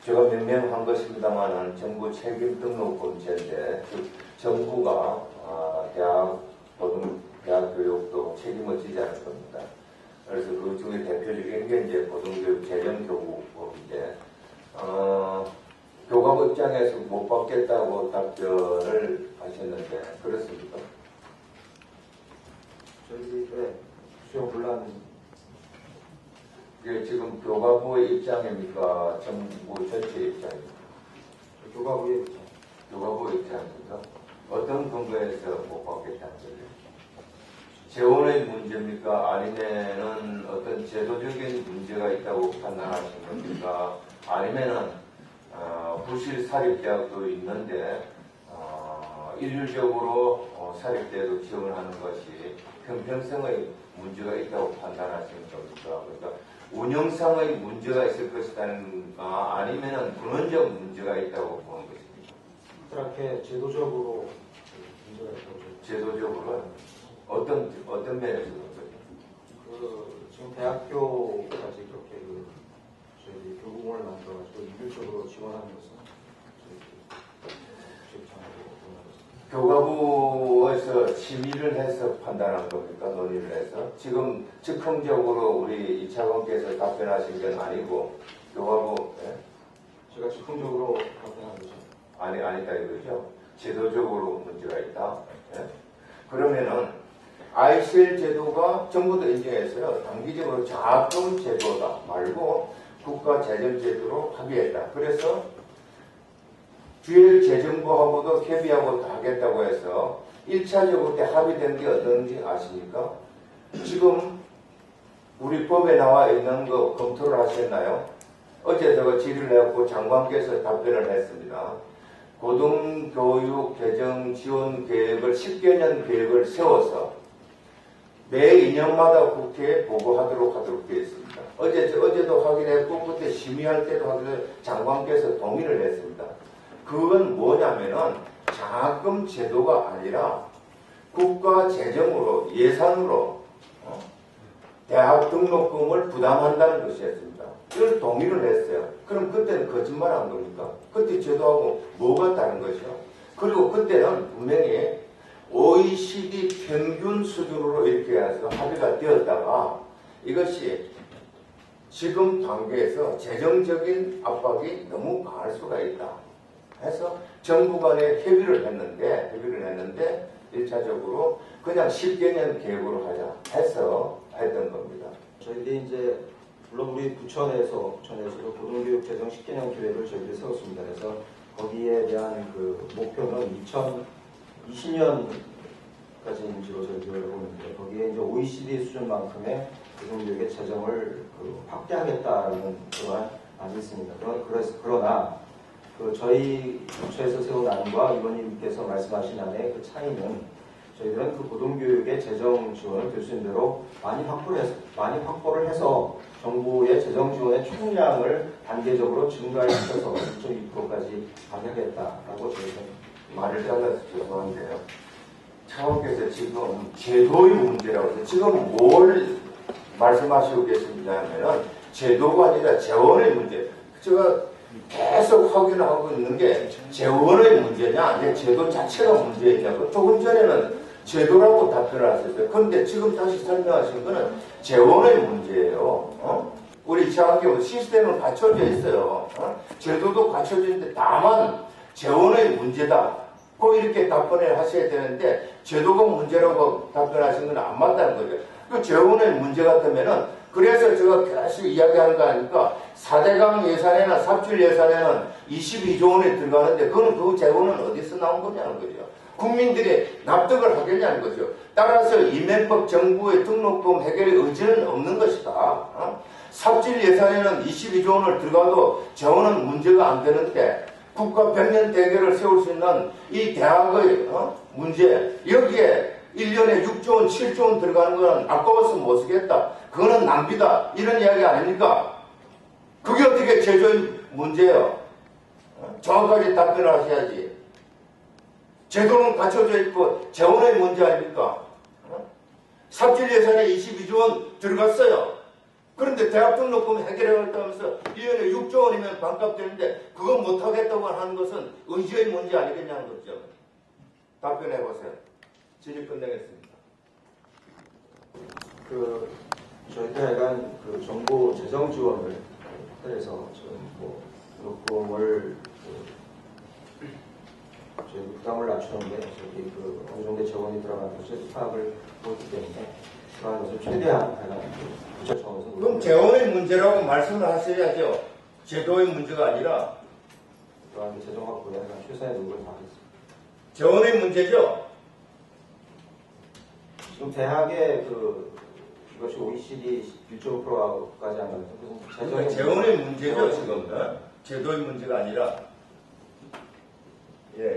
제가 명명한 것입니다만은 정부 책임 등록금제인데, 즉 정부가 대학 교육도 책임을 지지 않을 겁니다. 그래서 그 중에 대표적인 게 이제 고등교육 재정교부법인데, 교과부 입장에서 못 받겠다고 답변을 하셨는데 그렇습니까? 저희들이 수용 곤란. 이게 지금 교과부의 입장입니까? 정부 전체 입장입니까? 교과부의 입장. 교과부의 입장입니까? 어떤 근거에서 못 받겠다는 거예요? 재원의 문제입니까? 아니면은 어떤 제도적인 문제가 있다고 판단하신 겁니까? 아니면은 부실 사립대학도 있는데 일률적으로 사립대도 지원하는 것이 형평성의 문제가 있다고 판단하시는 겁니까? 그러니까 운영상의 문제가 있을 것이다는가 아니면은 근원적 문제가 있다고 보는 것입니까? 그렇게 제도적으로 문제가 있다고. 제도적으로 어떤 면에서 지금 대학교까지 그렇게 저희 교부금을 만들어가지고 일률적으로 지원하는 것은 교과부에서 심의를 해서 판단한 겁니까? 논의를 해서? 지금 즉흥적으로 우리 2차관께서 답변하신 건 아니고 교과부 제가 즉흥적으로 답변한 거죠. 아니다 이거죠? 제도적으로 문제가 있다. 예? 그러면은 ICL 제도가 정부도 인정했어요. 단기적으로 장학금 제도다 말고 국가재정제도로 합의했다. 그래서 주일재정부하고도 협의하고 다 하겠다고 해서 1차적으로 때 합의된 게 어떤지 아십니까? 지금 우리 법에 나와 있는 거 검토를 하셨나요? 어제 제가 질의를 해갖고 장관께서 답변을 했습니다. 고등교육 개정 지원 계획을 10개년 계획을 세워서 매 2년마다 국회에 보고하도록 되어 있습니다. 어제도 확인했고 그때 심의할 때도 장관께서 동의를 했습니다. 그건 뭐냐면은 장학금 제도가 아니라 국가 재정으로 예산으로 대학 등록금을 부담한다는 것이었습니다. 이걸 동의를 했어요. 그럼 그때는 거짓말한 겁니까? 그때 제도하고 뭐가 다른 것이요? 그리고 그때는 분명히 OECD 평균 수준으로 이렇게 해서 합의가 되었다가 이것이 지금 단계에서 재정적인 압박이 너무 강할 수가 있다 해서 정부 간에 협의를 했는데 1차적으로 그냥 10개년 계획으로 하자 해서 했던 겁니다. 저희들이 이제 물론 우리 부천에서도 고등교육 재정 10개년 계획을 저희들이 세웠습니다. 그래서 거기에 대한 그 목표는 2020년까지인지로 저희들이 보는데 거기에 이제 OECD 수준만큼의 고등교육의 재정을 확대하겠다는 그러한 안이 있습니다. 그러나 저희 부처에서 세운 안과 의원님께서 말씀하신 안의 그 차이는 저희들은 그 고등교육의 재정 지원을 될 수 있는 대로 많이 확보를 해서 정부의 재정 지원의 총량을 단계적으로 증가시켜서 1.2%까지 가져가겠다라고 저희는 말을 잘라서 죄송한데요. 차관께서 지금 제도의 문제라고 해서 지금 뭘 말씀하시고 계시냐면은 제도가 아니라 재원의 문제. 제가 계속 확인하고 있는 게 재원의 문제냐 아니면 제도 자체가 문제냐고. 조금 전에는 제도라고 답변을 하셨어요. 그런데 지금 다시 설명하신 거는 재원의 문제예요. 우리 차관께서 시스템은 갖춰져 있어요. 제도도 갖춰져 있는데 다만 재원의 문제다. 꼭 이렇게 답변을 하셔야 되는데 제도가 문제라고 답변하신 건 안 맞다는 거죠. 그 재원의 문제 같으면은 그래서 제가 계속 이야기하는 거 아닙니까? 4대강 예산이나 삽질 예산에는 22조 원이 들어가는데 그 재원은 어디서 나온 거냐는 거죠. 국민들이 납득을 하겠냐는 거죠. 따라서 이명박 정부의 등록금 해결의 의지는 없는 것이다. 삽질 예산에는 22조 원을 들어가도 재원은 문제가 안 되는데 국가 백년 대계를 세울 수 있는 이 대학의 문제 여기에 1년에 6조 원, 7조 원 들어가는 건 아까워서 못 쓰겠다. 그거는 낭비다. 이런 이야기 아닙니까? 그게 어떻게 제도의 문제예요? 정확하게 답변을 하셔야지. 제도는 갖춰져 있고 재원의 문제 아닙니까? 삽질 예산에 22조 원 들어갔어요. 그런데 대학 등록금 해결해야겠다면서 1년에 6조 원이면 반값 되는데 그거 못하겠다고 하는 것은 의지의 문제 아니겠냐는 거죠. 답변해 보세요. 질의 끝내겠습니다. 저희가 약간 정부 재정 지원을 해서 좀뭐 요금을 저희 부담을 낮추는데 저기 어느 정도 재원이 들어가는 것을 파악을 보기 때문에 그러한 것을 최대한 약간 부처 차원에서 그럼 재원의 문제라고 말씀을 하셔야죠. 제도의 문제가 아니라 그러한 재정 확보에 약간 최선의 노력을 다하겠습니다. 재원의 문제죠. 지금 대학의 이것이 OECD 1.5%까지 하면서 그러니까 재원의 문제죠 지금. 제도의 문제가 아니라. 예.